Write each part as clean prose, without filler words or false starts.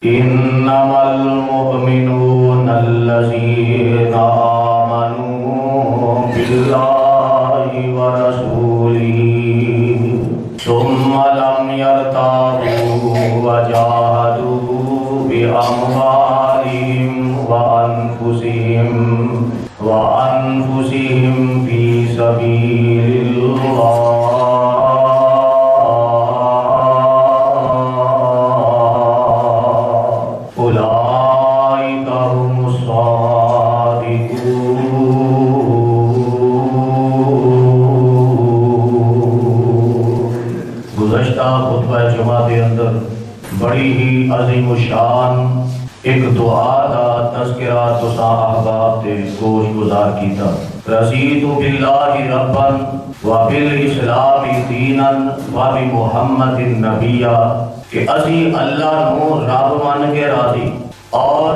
إنما المؤمنون الذين آمنوا بالله ورسوله ثم لم يرتابوا وجاهدوا بأموالهم وأنفسهم في سبيل الله أولئك هم الصادقون۔ گزشتہ خطبہ جمعہ کے اندر بڑی ہی عظیم الشان ایک دعا دا تذکرہ تساں احباب تے گوش گزار کیتا۔ رضیت باللہ ربا وبالاسلام دینا وبمحمد نبیا، کہ اسی اللہ نو رب مان کے راضی اور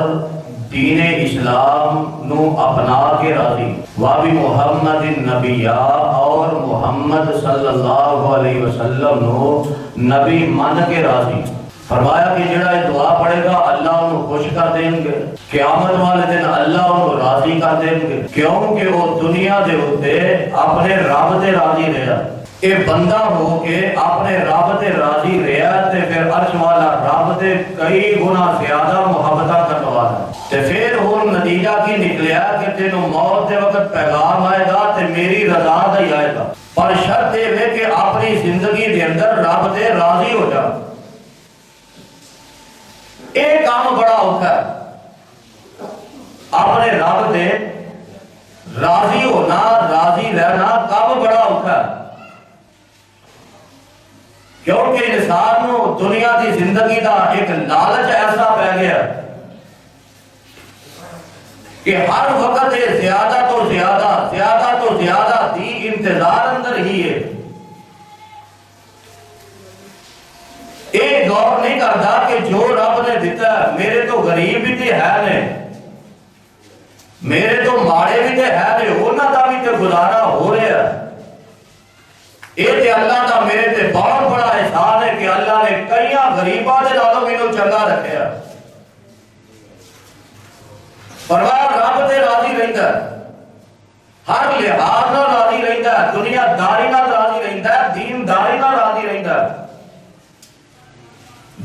دین اسلام نو اپنا کے راضی، وبمحمد نبیا اور محمد صلی اللہ علیہ وسلم نو نبی مان کے راضی۔ فرمایا کہ جڑا یہ دعا پڑھے گا اللہ انہوں خوش کر دیں گے، قیامت والے دن اللہ انہوں راضی کر دیں گے، کیونکہ وہ دنیا دے ہوتے اپنے رب تے راضی رہا۔ یہ بندہ ہو کے اپنے رب تے راضی رہا تے پھر عرش والا رب تے کئی گنا زیادہ محبتہ کرنے والا، تے پھر وہ نتیجہ کی نکلیا کہ تینوں موت دے وقت پیغام آئے گا تے میری رضا دا ہی آئے گا، پر شرط یہ ہے کہ اپنی زندگی دے اندر رب تے راضی ہو جا۔ ایک کام بڑا ہوتا ہے، اپنے رب دے راضی ہونا، راضی رہنا کام بڑا ہوتا ہے، کیونکہ انسان کو دنیا دی زندگی دا ایک لالچ ایسا پہ گیا کہ ہر وقت زیادہ تو زیادہ دی انتظار اندر ہی ہے۔ ایک غور نہیں کرتا کہ جو رب نے دیتا ہے، میرے تو غریب بھی تے ہے نے، میرے تو ماڑے بھی تے ہے نے، انہاں دا بھی تے گزارا ہو رہا ہے۔ یہ تے اللہ دا میرے تے بہت بڑا احسان ہے کہ اللہ نے کئیاں غریباں دے نالوں مینوں چنگا رکھیا۔ فرمایا رب تے راضی رہندا ہے، ہر لحاظ نال راضی رہندا ہے، دنیا داری نال راضی رہندا ہے، دین داری نال راضی رہندا ہے۔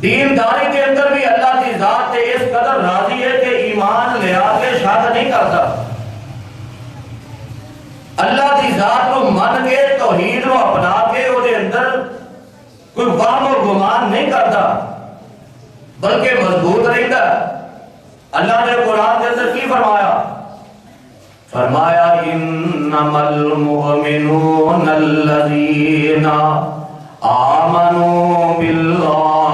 دینداری کے اندر بھی اللہ کی ذات سے اس قدر راضی ہے کہ ایمان لے آ کے شک نہیں کرتا، اللہ کی ذات کو من کے توحید کو اپنا کے وہ دے اندر کوئی وہم و گمان نہیں کرتا، بلکہ مضبوط رہتا ہے۔ اللہ نے قرآن کے اندر کی فرمایا؟ فرمایا انما المؤمنون الذین آمنوا باللہ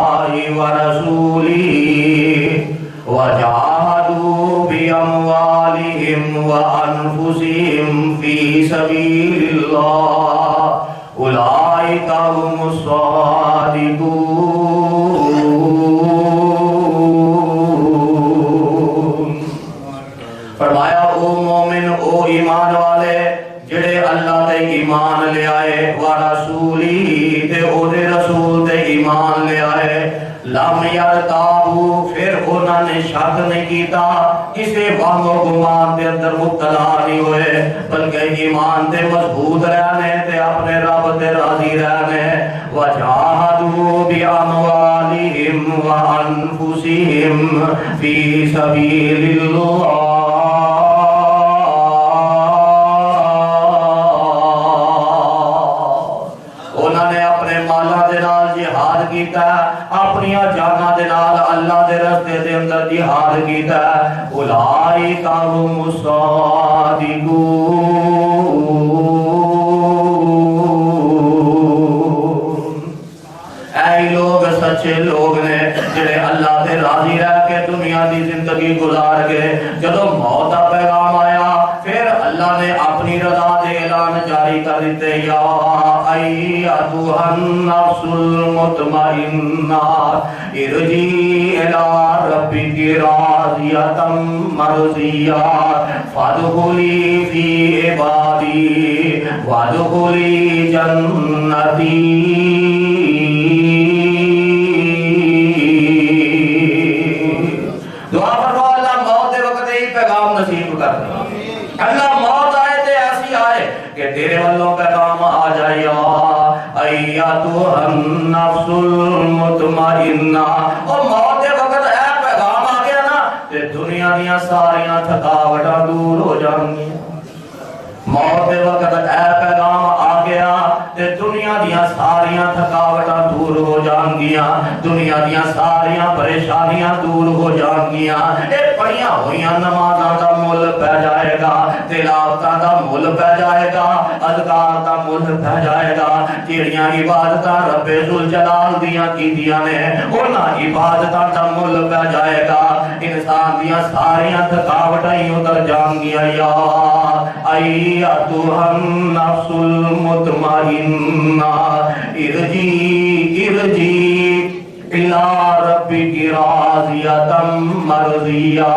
ورسولہ وجاہدوا باموالہم وانفسہم فی سبیل اللہ اولئک هم الصادقون۔ فرمایا او مومن، او ایمان والے جڑے اللہ دے ایمان لے آئے، ورسولی تے او دے رسول دے ایمان لے آئے، لم یرتابو پھر انہوں نے شک نہیں کیتا، کسے وہم و گمان دے اندر مبتلا نہیں ہوئے، بلکہ ایمان دے مضبوط رہنے تے اپنے رب تے راضی رہنے، وجاہدوا باموالہم وانفسہم فی سبیل اللہ۔ اپنی جانا دے نال اللہ دے راستے دے اندر جہاد کیتا، اولئک هم الصادقون۔ اے لوگ سچے لوگ نے جڑے اللہ دے راضی رہ کے دنیا دی زندگی گزار گئے، جدوں موت دا پیغام آیا پھر اللہ نے اپنی رضا دے اعلان جاری کر دیتے، یا ایھا النفس المطمئنہ ارجعی الی ربک راضیۃ مرضیہ فادخلی فی عبادی وادخلی جنتی۔ ایتھا النفس المطمئنہ، اور موت دے وقت اے پیغام آ گیا نا تے دنیا دیاں ساریاں تھکاوٹاں دور ہو جان گی۔ موت دے وقت اے پیغام آ گیا تے دنیا دیاں ساریاں تھکاوٹاں دور ہو جان گیاں، دنیا دیاں ساریاں پریشانیاں دور ہو جان گیاں۔ اے پڑھیاں ہویاں نمازاں دا مل پہ جائے گا، تلاوتاں دا مل پہ جائے گا، اذکار دا مل پہ جائے گا۔ جیڑیاں عبادتاں رب ذوالجلال دیاں کیتیاں نے انہاں عبادتاں دا مل پہ جائے گا۔ انسان دیاں ساریاں تھکاوٹاں ہی اتر جان گیاں۔ یا ایتھا النفس المطمئنہ ارجعی الی ربک راضیۃ مرضیہ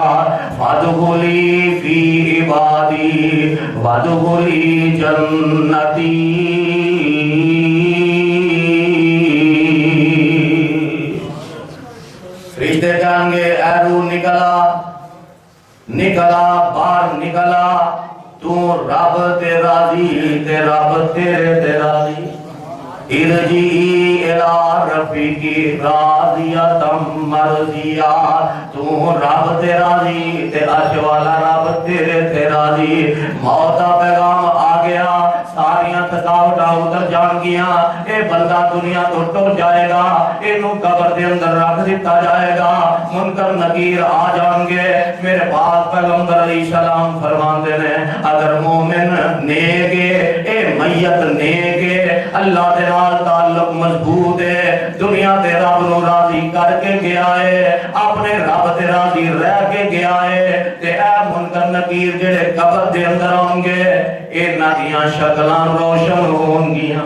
فادخلی فی عبادی وادخلی جنتی۔ فرشتے کہیں گے اے روح نکلا باہر نکلا، تو رب تے راضی تے رب تیرے تے راضی۔ ارجعی الی ربک راضیۃ مرضیہ، تو رب تے راضی تے عرش والا رب تیرے تے راضی۔ موت دا پیغام آ گیا، ساریاں تھکاوٹاں اتر جان گیاں۔ اے بندہ دنیا تو ٹر جائے گا، اینو قبر دے اندر رکھ دتا جائے گا، منکر نکیر آ جان گے۔ میرے پاک پیغمبر علیہ السلام فرماندے نے اگر مومن نیک اے میت نیک اللہ دے نال تعلق مضبوط ہے، دنیا تے رب نو راضی کر کے گیا ہے، اپنے رب تے راضی رہ کے گیا ہے، تے اے منکر نکیر جڑے قبر دے اندر ہوں گے انہاں دیاں شکلاں روشن ہون گیاں،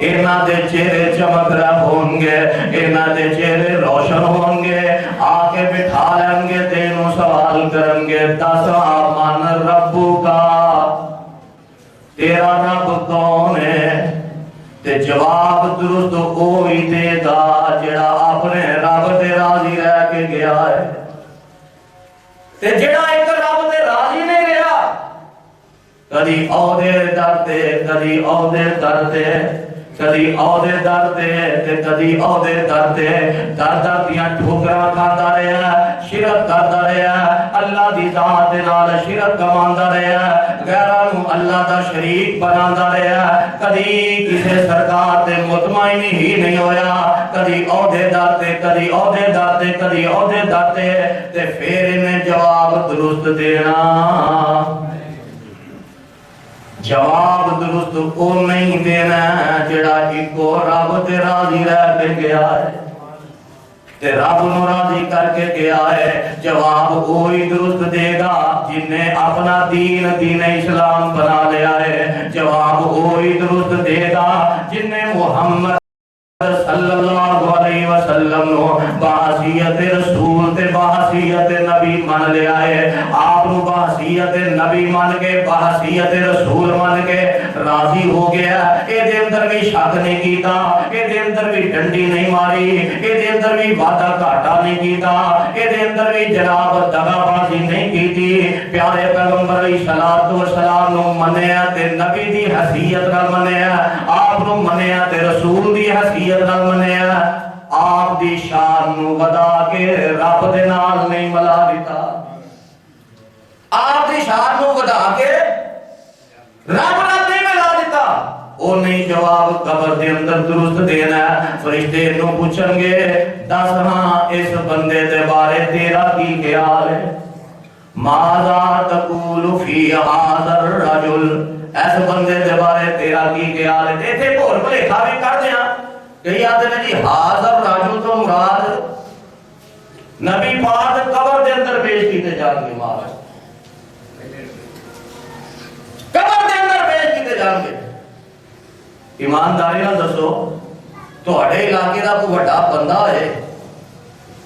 انہاں دے چہرے چمک رہے ہوں گے، انہاں دے چہرے روشن ہوں گے۔ آ کے بٹھا لیں گے، تینوں سوال کریں گے دس من ربک، تیرا رب کون ہے؟ تے جواب درست وہی دے گا جڑا اپنے رب تے راضی رہ کے گیا ہے۔ تے جڑا ایک رب تے راضی نہیں رہا، کدی عہدے ڈرتے کدی عہدے ڈرتے کدی عہدے ڈرتے تے کدی عہدے ڈرتے، در در دیاں ٹھوکراں کھاندا رہیا، شرک کردا رہیا، اللہ دی ذات دے نال شرک کماندا رہیا، غیراں نو اللہ دا شریک بناندا رہیا، کدی کسے سرکار تے مطمئن ہی نہیں ہویا، کدی عہدے ڈرتے کدی عہدے ڈرتے کدی عہدے ڈرتے، تے پھر انہیں جواب درست دینا۔ جواب درست او نہیں دینا جڑا ایکو رب تے راضی رہ کے گیا ہے، تے رب نو راضی کر کے گیا ہے۔ جواب وہی درست دے گا جن نے اپنا دین دین اسلام بنا لیا ہے، جواب وہی درست دے گا جن نے محمد صلی اللہ علیہ وسلم نو بحیثیت رسول تے بحیثیت نبی مان لیا ہے۔ آپ نو بحیثیت نبی مان کے بحیثیت رسول مان کے راضی ہو گیا، اے دے اندر بھی شک نہیں کیتا، اے دے اندر بھی ڈنڈی نہیں ماری، اے دے اندر بھی وعدہ گھاٹا نہیں کیتا، اے دے اندر بھی جناب دغا بازی نہیں کیتی۔ پیارے پیغمبر علیہ الصلوۃ والسلام نو منیا تے نبی دی حیثیت نال منیا، آپ نو منیا تے رسول دی حیثیت نال منیا، آپ دی شان نو ودا کے رب دے نال نہیں ملا دیتا، آپ دی شان نو ودا کے رب نال نہیں ملا دیتا۔ او نہیں جواب قبر دے اندر درست دینا ہے۔ فرشتے نو پوچھیں گے دس ہاں اس بندے دے بارے تیرا کی خیال ہے؟ ماذا تقول فی ھذا الرجل، اس بندے دے بارے تیرا کی خیال ہے؟ ایتھے بھول بھلیکھا بھی کر دیاں، کئی آدھے نے جی ھذا الرجل تو مراد نبی پاک قبر دے اندر پیش کیتے جان گے، مار قبر دے اندر پیش کیتے جان گے۔ ایمانداری نہ دسو تہاڈے علاقے دا کوئی بڑا بندہ ہوئے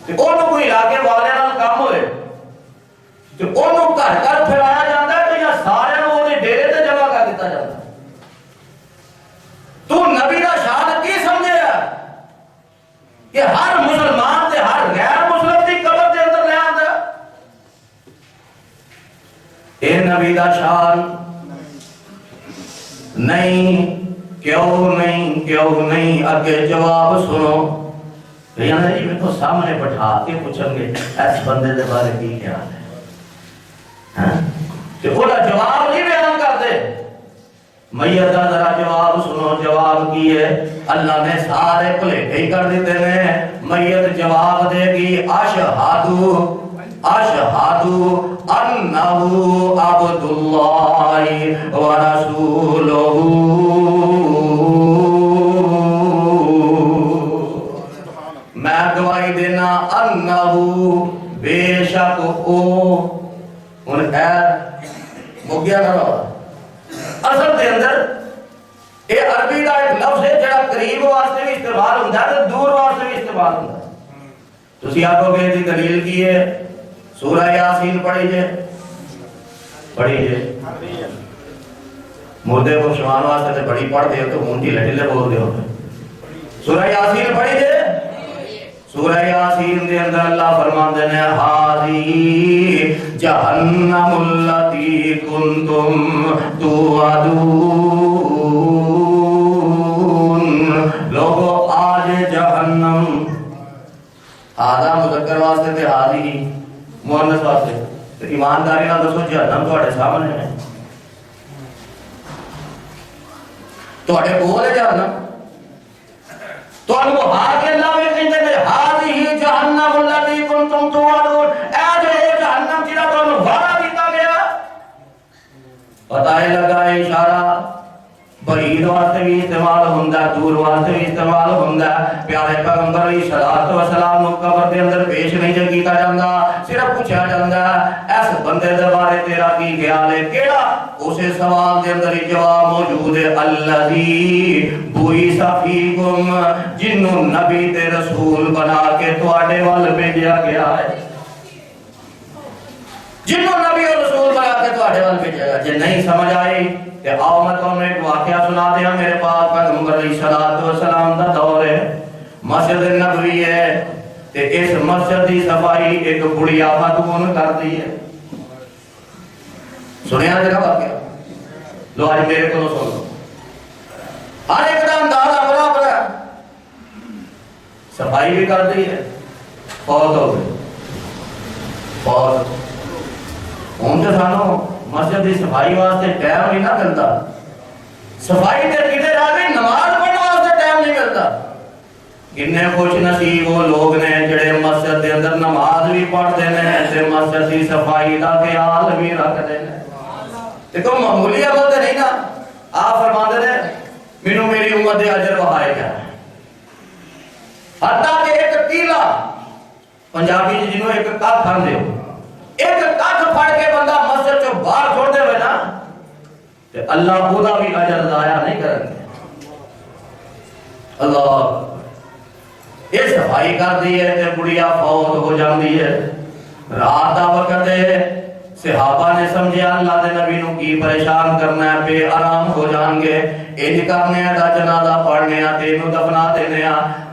تے اونوں کوئی علاقے والے نال کام ہوئے تے اونوں گھر گھر پھیلایا جاندا ہے تے یا سارے نوں اودے ڈیرے تے جمع کر دتا جاندا؟ تو نبی دا شان کی سمجھیا کہ ہر مسلمان تے ہر غیر مسلم دی قبر دے اندر لے آندا؟ اے نبی دا شان نہیں، کیوں نہیں اگے جواب سنو. یعنی جی میں کو سامنے بٹھا کے پوچھیں گے اس بندے دے بارے کی خیال ہے ہاں کہ وہ جواب نہیں بیان کرتے. میت دا ذرا جواب سنو. جواب کی ہے اللہ نے سارے بھلیکے ہی کر دیتے ہیں. میت جواب دے گی اشہدو انہو عبداللہ ورسولہ. میں گواہی دینا انہو بے شک او ان مگیا نہ رہا. اصل دے اندر یہ عربی کا ایک لفظ ہے جڑا قریب واسطے بھی استعمال ہوتا ہے تو دور واسطے بھی استعمال ہوتا ہے. تسی آکھو گے دی دلیل کی ہے سورہ یاسین پڑھی جے مردے کو شمان واسطے تے بڑی پڑھ دے تو مونجی لٹلے بول دے ہوتے. سورہ یاسین پڑھی جے. سورہ یاسین دے اندر اللہ فرماندے نے ہاذی جہنم التی کنتم توعدون. لوگو آج جہنم آدھا مذکر واسطے تے ہاذی مؤنث واسطے. تو ایمانداری نہ دسو جہنم تواڈے سامنے ہے تواڈے کول ہے جہنم. تو انو ہاتھ اللہ میں کہندے نے ہاذی جہنم التی کنتم توعدون. اے جو جہنم جڑا تانوں وعدہ کیتا گیا. پتہ لگا اشارہ بعید واسطے بھی استعمال ہوندا ہے دور واسطے بھی استعمال ہوندا ہے. پیارے پیغمبر علیہ الصلوۃ والسلام نو قبر دے اندر پیش نہیں جو کیتا جاندا صرف پوچھا جاندا ہے اس بندے دے بارے تیرا کی خیال ہے. کیڑا اسے سوال دے اندر ہی جواب موجود ہے الذی بعث فیکم جنوں نبی تے رسول بنا کے تواڈے ول بھیجا گیا ہے. جنوں نبی اور رسول بنا کے تواڈے ول بھیجا گیا. جے نہیں سمجھ آئی کہ آؤ میں تمہیں ایک واقعہ سنا دیا. میرے پاس پیغمبر علیہ الصلوۃ والسلام دا دور ہے. مسجد نبوی ہے تے اس مسجد دی صفائی ایک بڑھیا خاتون کرتی ہے. سنیا جگہ واقعہ لو آج میرے کو سن لو. ہر ایک دا انداز اپنا اپنا صفائی بھی کرتی ہے. فوت ہو گئی فوت ہوں تو سانو مسجد کی صفائی واسطے ٹائم نہیں نہ ملتا. صفائی تے کتے راوی نماز پڑھنے واسطے ٹائم نہیں ملتا. کتنے خوش نصیب وہ لوگ نے جڑے مسجد دے اندر نماز بھی پڑھتے ہیں تے مسجد کی صفائی دا خیال بھی رکھتے ہیں. دیکھو معمولی عمل تے نہیں نا. آپ فرماتے ہیں مینوں میری امت دے اجر وہائے گا. حتیٰ کہ ایک تیلا پنجابی جنوں ایک کاتھ آندے ہو ایک کاتھ پھڑ کے بندہ مسجد چوں باہر چھوڑ دے ہوئے نا تے اللہ خدا بھی اجر ضائع نہیں کریں گے. اللہ یہ صفائی کر دی ہے تے بڑھیا فوت ہو جاندی ہے. رات دا وقت ہے. صحابہ نے سمجھیا اللہ دے نبی نو کی پریشان کرنا ہے بے آرام ہو جان گے. انج کرنے دا جنازہ پڑھنے تے اینو دفنا دینے.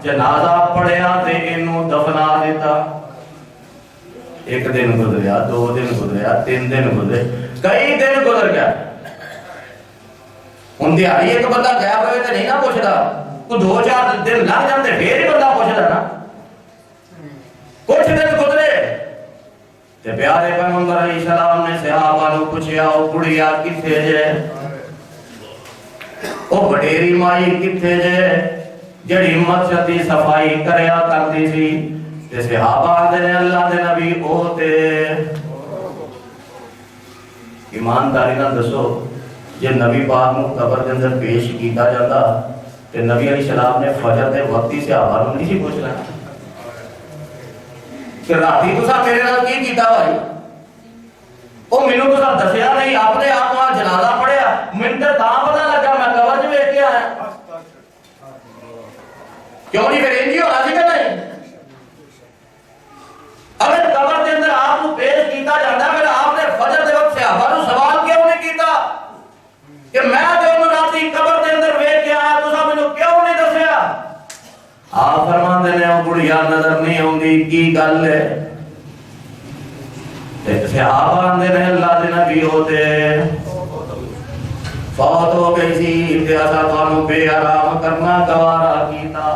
جنازہ پڑھیا تے اینو دفنا دیتا. ایک دن گزریا 2 دن گزریا 3 دن گزرے کئی دن گزر گیا. ہن دیہاڑی ایک بندہ گیا ہوئے تے نہیں نہ پوچھدا. تو 2-4 دن لگ جاندے پھر ہی بندہ پوچھدا نا. کچھ دن گزرے تے پیارے پیغمبر علیہ السلام نے صحابہ نو پوچھیا او کڑیا کتھے جے او بڈیری مائی کتھے جے جڑی مسجد دی صفائی کریا کردی سی. تے صحابہ دے اللہ دے نبی او تے. ایمانداری نال دسو جے نبی پاک نو قبر دے اندر پیش کیتا جاندا تے نبی علیہ السلام نے فجر دے وقت ہی صحابہ نو نہیں سی پوچھنا کہ راتی تساں میرے نال کی کیتا بھائی. او مینوں تساں دسیا نہیں اپنے آپ نال جنازہ پڑھیا مینوں تے تاں پتہ لگا میں قبر وچ ویکھ کے آیا. کیوں نہیں پھر انج ہی ہونا سی کہ نہیں. اگر قبر دے اندر آپ کو پیش کیتا جاندا پھر آپ نے فجر دے وقت صحابہ نو سوال کیوں نہیں کیتا کہ میں تے انہوں راتی قبر دے اندر ویکھ کے آیا تساں مینوں کیوں نہیں دسیا. آپ فرماندے نے او بڑھیا نظر نہیں آوندی کی گل ہے. تے صحابہ اندے نے اللہ دے نبی ہوتے فوت ہو گئی سی تے اسا تانوں بے آرام کرنا گوارا کیتا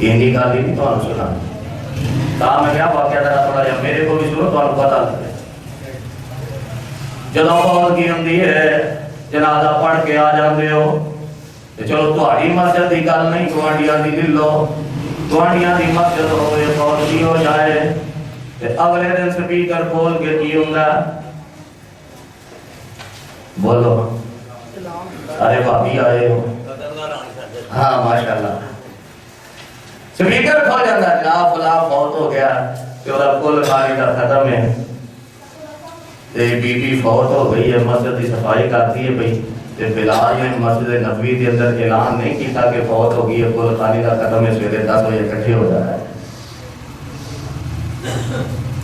اینی گل نہیں تانوں سنا تا میں کیا واقعہ ذرا تھوڑا جہا میرے کو بھی سنو تانوں پتہ لگے جدوں فوت کی ہوندی ہے جنازہ پڑھ کے آ جاندے ہو تے چلو تہاڈی مسجد دی گل نہیں گوانڈیاں دی لے لو گوانڈیاں دی مسجد ہوئے فوت کی ہو جائے تے اگلے دن سپیکر کھول کے کی ہوندا بولو ارے بھابی آئے ہو ہاں ماشاءاللہ سپیکر کھول جاتا جناب فلاں فوت ہو گیا کہ وہ کل خالی کا ختم ہے تے بی بی فوت ہو گئی ہے مسجد کی صفائی کرتی ہے بھئی تے بلال نے مسجد نبوی کے اندر اعلان نہیں کیتا کہ فوت ہو گئی ہے کل خالی کا ختم ہے سویرے 10 بجے اکٹھے ہو جانا ہے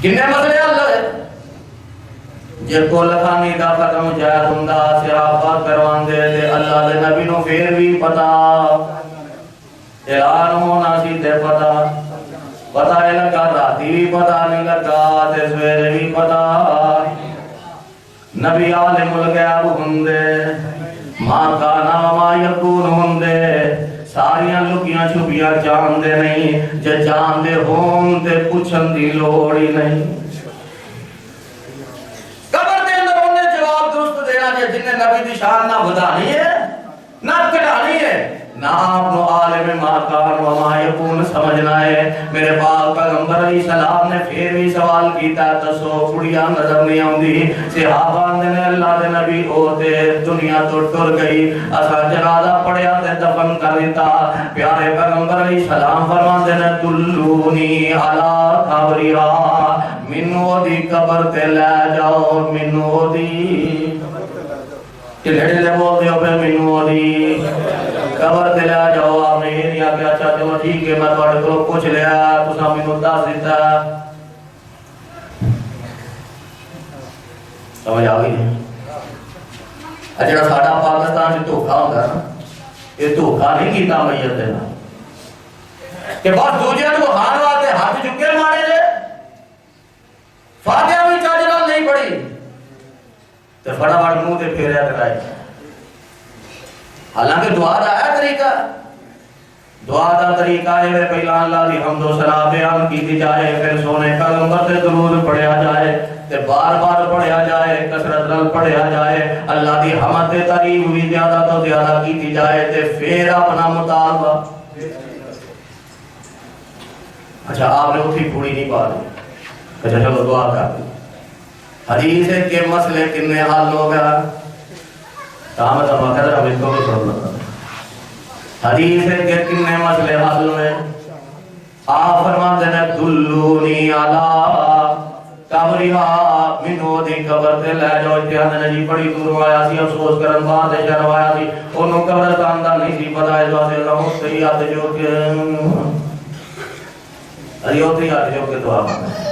کنے مسئلے اللہ ہے جے کل خانی دا ختم جائے ہوندا صحابہ کروان دے تے اللہ دے نبی نو پھر بھی پتا اعلان ہونا سی تے پتا ہے لگا راتی بھی پتا نہیں لگا تے سویرے بھی پتا نبی عالم الغیب ہوندے ماں کانا ما یکون ہوندے ساریاں لکیاں چھپیاں جاندے نہیں جے جاندے ہون تے پوچھن دی لوڑ ہی نہیں قبر دے اندر انہیں جواب درست دینا کہ جن نے نبی دی شان نہ بدانی ہے نہ کڑانی ہے نہ آپ نو عالم ما کان و ما یکون سمجھنا ہے میرے پاک پیغمبر علیہ السلام نے پھر بھی سوال کیتا تسو کڑیاں نظر نہیں آندی صحابہ نے اللہ دے نبی ہوتے دنیا تو ٹر گئی اسا جنازہ پڑھیا تے دفن کر دیتا پیارے پیغمبر علیہ السلام فرماندے نے دلونی علی قبرہا منو دی قبر تے لے جاؤ منو دی کہ لڑے لے بول دیو پہ منو دی قبر تے لے جاؤ آمین یا کہ اچھا چلو ٹھیک ہے میں تواڈے کولوں پوچھ لیا تساں مینوں دس دیتا سمجھ آ گئی جڑا ساڈا پاکستان وچ دھوکا ہوندا نا یہ دھوکا نہیں کیتا میت دے نال کہ بس دوجے نوں ہار واسطے ہاتھ چکے مارے لے فاتحہ بھی چج نال نہیں پڑھی تے فٹافٹ منہ تے پھیریا کرائے حالانکہ دعا دا ہے طریقہ دعا دا طریقہ ہے پہلا اللہ دی حمد و ثنا بیان کی جائے پھر سونے پیغمبر تے درود پڑھیا جائے تے بار بار پڑھیا جائے کثرت نال پڑھیا جائے اللہ دی حمد تے تعریف بھی زیادہ تو زیادہ کی جائے تے پھر اپنا مطالبہ اچھا آپ نے اٹھی پوری نہیں پا دی اچھا چلو دعا کر دی حدیث ہے کہ مسئلے کتنے حل ہو گیا کامت مقدر ہم اس کو بھی سن لگا حدیث ہے کہ کتنے مسئلے حل ہوئے آپ فرماتے ہیں دلونی علی قبرہا منو دی قبر تے لے جاؤ اتحاد نے جی بڑی دور آیا سی افسوس کرن بعد شروایا سی انہوں قبرستان دا نہیں سی پتا اس واسطے اللہ سیات جو کہ ایوتیات جو کہ دعا مانگا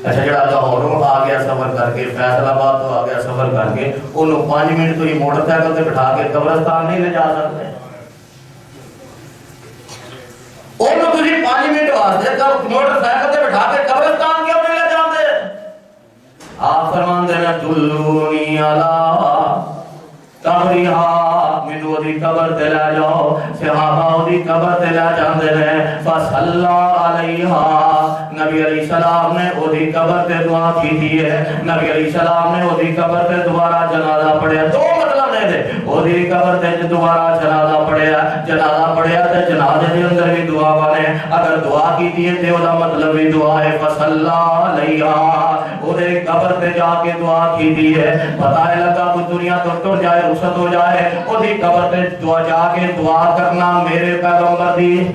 اچھا جڑا لاہوروں آ گیا سفر کر کے فیصل آباد تو آ گیا سفر کر کے انہوں 5 منٹ تو ہی موٹر سائیکل سے بٹھا کے قبرستان نہیں لے جا سکتے انہوں تو ہی 5 منٹ واسطے موٹر سائیکل سے بٹھا کے قبرستان کیوں نہیں لے جاتے آپ فرمان دینا دلونی علی قبرہا منو دی قبر تے لے جاؤ صحابہ دی قبر تے لے جاندے نے فصلی علیہا نبی علیہ السلام نے او دی قبر تے دعا کی ہے نبی علیہ السلام نے او دی قبر تے دوبارہ جنازہ پڑھیا دو مطلب نے او دی قبر تے دوبارہ جنازہ پڑھیا تے جنازے دے اندر بھی دعا والے اگر دعا کی ہے تے او دا مطلب بھی دعا ہے فصلی علیہا او دی قبر تے جا کے دعا کی ہے پتہ ہے لگا کوئی دنیا تو ٹر جائے رخصت ہو جائے او دی قبر تے دعا جا کے دعا کرنا میرے پیغمبر دی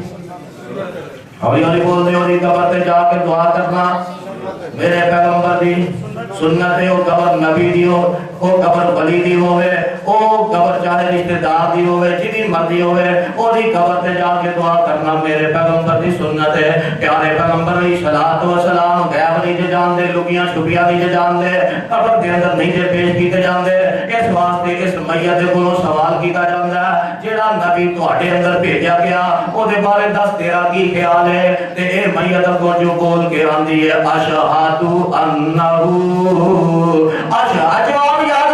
ہولی ہولی بول دے او دی قبر تے جا کے دعا کرنا میرے پیغمبر دی سنت ہے او قبر نبی دی ہو او قبر ولی دی ہوئے او قبر چاہے رشتہ دار دی ہوئے جی مرضی ہوئے او دی قبر تے جا کے دعا کرنا میرے پیغمبر دی سنت ہے پیارے پیغمبر علیہ الصلوۃ والسلام غیب نہیں جان دے لوکیاں چھپیاں نہیں جان دے قبر دے اندر نہیں جے پیش کیتے جان دے اس واسطے اس میت دے کولوں سوال کیتا جاندا ہے جیڑا نبی تواڈے اندر بھیجا گیا او دے بارے دس تیرا کی خیال ہے تے اے میت کو جو بول کے آندی ہے اشہدو انہ اشہد جواب یاد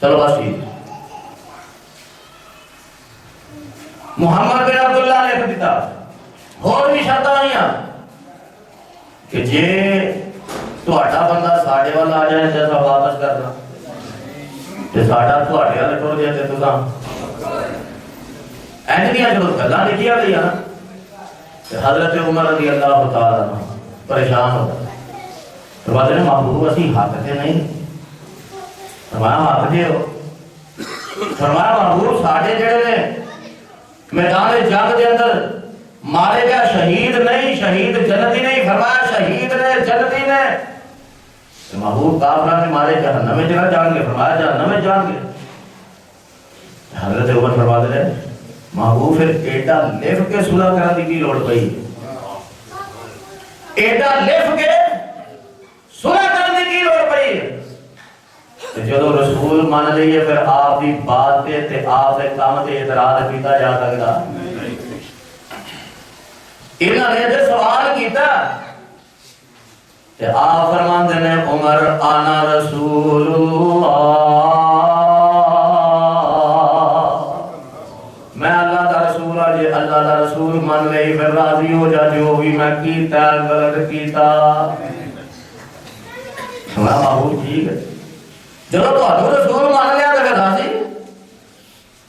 چلو بس ٹھیک. محمد بن عبداللہ نے لکھ دیتا اور بھی شرطاں آئیاں کہ جے تہاڈا بندہ ساڈے وال آ جائے تے اساں واپس کرنا تے ساڈا تہاڈے وال ٹر جائے تے تساں اینج دیاں جو گلاں لکھیاں گئیاں نا. حضرت عمر رضی اللہ تعالیٰ عنہ پریشان ہوتا فرماتے ہیں محبوب اسی حق تے نہیں. فرمایا حق دے ہو. فرمایا محبوب ساڈے جڑے نے میدان جنگ دے اندر مارے گیا شہید نہیں، شہید جنتی نہیں. فرمایا شہید نے جنتی نے. محبوب کافرہ نے مارے جہنم میں چلا جان گے. فرمایا جہنم میں جان گے. حضرت عمر فرماتے ہیں محبوب پھر ایڈا لکھ کے صلح کرنے کی لوڑ پئی. ایڈا لکھ کے صلح کرنے کی لوڑ پئی. جدو رسول مان لئیے پھر آپ دی بات تے آپ دے کام تے اعتراض کیتا جا سکدا. انہاں نے جو سوال کیتا تے آپ فرماندے نے عمر انا رسول اللہ، میں اللہ دا رسول ہاں. جے اللہ دا رسول مان لئی پھر راضی ہو جا جو بھی میں کیتا غلط کیتا. سنا محبوب ٹھیک ہے. جب تو رسول مان لیا تو پھر راضی.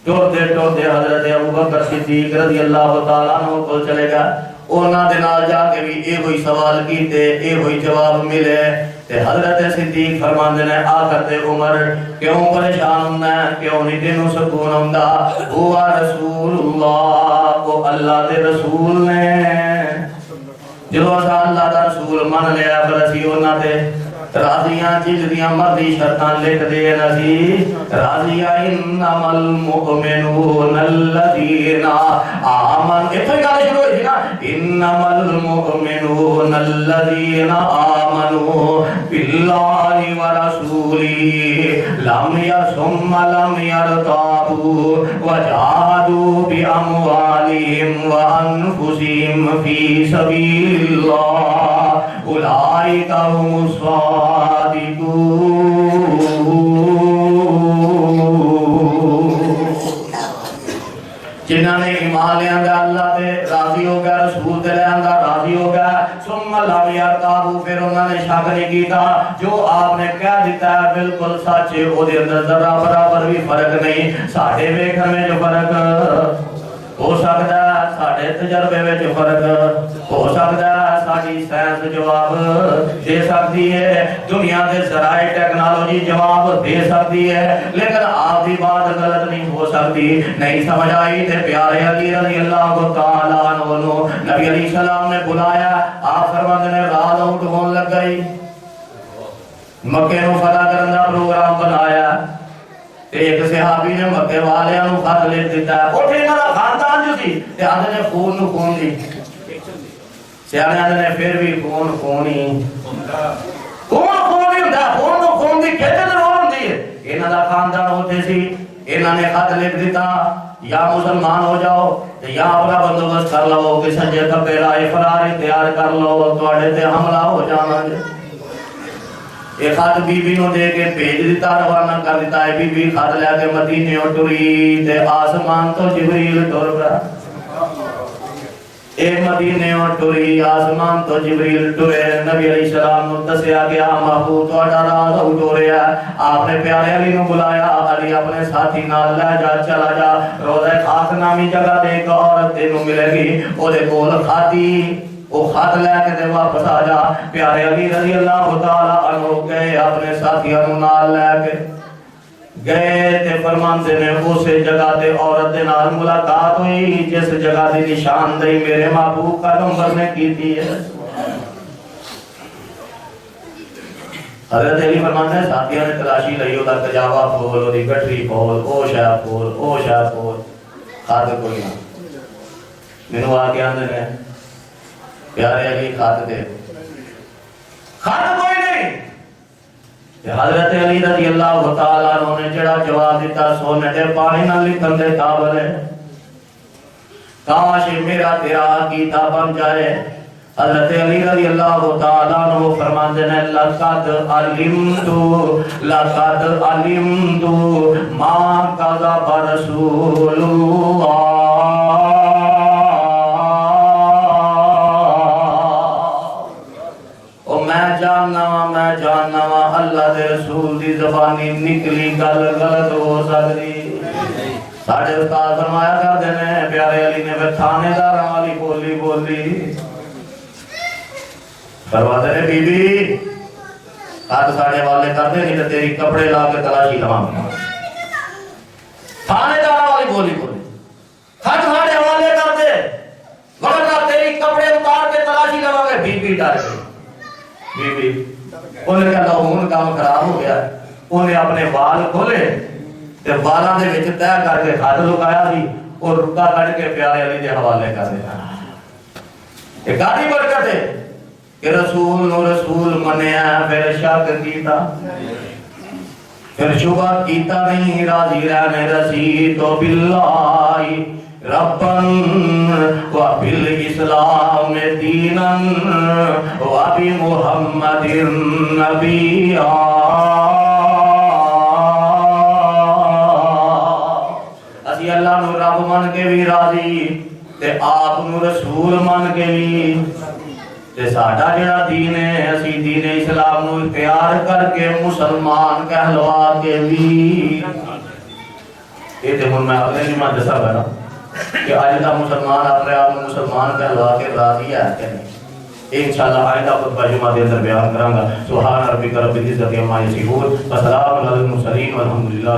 ٹورتے حضرت ابوبکر صدیق رضی اللہ تعالیٰ عنہ کو چلے گا. انہاں دے نال جا کے بھی اے ہوئی سوال کیتے اے ہوئی جواب ملے. تے حضرت صدیق فرماندے نے آخر تے عمر کیوں پریشان ہوندا ہے، کیوں نہیں تینوں سکون ہوندا؟ ہوا رسول اللہ، وہ اللہ دے رسول نے. جو اللہ دا رسول مان لیا پھر اسی انہاں تے راضیاں جلدیاں مرضی شرطاں لکھ دے نسی. راضیاں انما المؤمنون الذین آمنوا. اتھے گل شروع ہوئی نا انما المؤمنون الذین آمنوا باللہ ورسولہ ثم لم یرتابوا وجاہدوا باموالہم وانفسہم فی سبیل اللہ اولئک هم الصادقون. جنہاں نے ایمان لے آنگا اللہ دے راضی ہو گیا، رسول دے لے آنگا راضی ہو گیا. ثم لم یرتابوا، پھر انہوں نے شک نہیں کیتا. جو آپ نے کہہ دیتا ہے بالکل سچ، وہ دے اندر ذرہ برابر بھی فرق نہیں. ساڑھے ویکھن میں جو فرق ہو سکتا ہے، ساڑھے تجربے میں جو فرق ہو سکتا ہے، ساڑھی سائنس جواب دے سکتی ہے، دنیا دے ذرائع ٹیکنالوجی جواب دے سکتی ہے، لیکن آپ دی بات غلط نہیں ہو سکتی. نہیں سمجھ آئی تے پیارے علی رضی اللہ تعالیٰ عنہ نبی علیہ السلام نے بلایا. آپ فرماتے نے رات اٹھ ہون لگ گئی. مکے نو فتح کرنے دا پروگرام بنایا. ایک صحابی نے مکے والیاں نو خط لکھ دیتا ہے. اٹھے انہاں دا خاندان جو سی تے آندے نے خون نو خون دی. سیانے آندے نے پھر بھی خون ہی ہوندا. خون ہی ہوندا. خون نو خون دی کھچ ضرور ہوندی ہے. انہاں دا خاندان ہوتے سی. انہاں نے خط لکھ دیتا یا مسلمان ہو جاؤ تے یا اپنا بندوبست کر لو کہ سجے کبے رائے فراری تیار کر لو، تواڈے تے حملہ ہو جانا گے. ایک خط بی بی نو دے کے بھیج دیتا، روانہ کر دیتا ہے. بی بی خط لے کے مدینے ٹری تے آسمان تو جبریل ٹر پیا. اے مدینے ٹری آسمان تو جبریل ٹرے. نبی علیہ السلام نو دسیا گیا محبوب تہاڈا راز ٹریا. آپ نے پیارے علی نو بلایا. علی اپنے ساتھی نال لے جا، چلا جا. روضہ خاک نامی جگہ تے ایک عورت تینوں ملے گی، او دے کول کھاتی وہ خط لے کے دے واپس آ جا. پیارے علی رضی اللہ تعالیٰ عنہ گئے اپنے ساتھیاں نو نال لے کے گئے تے فرماندے نے اسے جگہ تے عورت دے نال ملاقات ہوئی جس جگہ دی نشاندہی میرے محبوب کا نمبر نے کی تھی ہے. حضرت علی فرماندے ہیں ساتھیاں نے تلاشی لئی ہوتا کجاوا پھول، وہ دی گٹری پھول، او شاہ پھول، او شاہ پھول، خط کوئی نہ. مینوں آ کے آندے نے پیارے علی خط دے. خط کوئی نہیں. حضرت علی رضی اللہ تعالیٰ عنہ نے جڑا جواب دیتا سونے دے پانی نہ لکھن دے قابل ہے. کاش میرا تیرا کیتا بن جائے. حضرت علی رضی اللہ تعالیٰ عنہ فرماتے ہیں لقد علمت ما کذب رسول اللہ. او میں جاننا وا اللہ دے رسول دی زبانی نکلی گل غلط ہو سکتی. ساڈے استاد فرمایا کرتے ہیں پیارے علی نے پھر تھانے دار والی بولی بولی فرماتے ہیں بی بی ہاتھ ساڑے والے کر دے نہیں تو تیری کپڑے لا کے تلاشی لواں. تھانے دار والی بولی بولی ہاتھ ساڑے والے کر دے ورنہ تیری کپڑے اتار کے تلاشی لواں گے. بی بی ڈر گئی. بی بی انہیں کہا ہوں کام خراب ہو گیا. انہیں اپنے وال کھولے تے والاں دے وچ طے کر کے خط لگایا سی اور رکا کٹ کے پیارے علی دے حوالے کر دیا. یہ کاری برکت ہے کہ رسول نو رسول منیا پھر شک کیتا پھر شبہ کیتا نہیں راضی رہنے رسی تو باللہ ربن و بالاسلام دینا و بمحمد نبیا. اسی اللہ نو رب من کے بھی راضی تے آپ نو رسول من کے بھی تے ساڈا جڑا دین ہے اسی دین اسلام نو اختیار کر کے مسلمان کہلوا کے بھی. یہ تے ہن میں اپنے نہیں مان دسا بنا کہ اج دا مسلمان اپنے آپ کو مسلمان کہلوا کے راضی ہے کہ نہیں. انشاءاللہ آئندہ خطبہ جمعہ دے اندر بیان کراں گا. سبحان ربک رب العزت عما یصفون وسلام علی المرسلین والحمدللہ.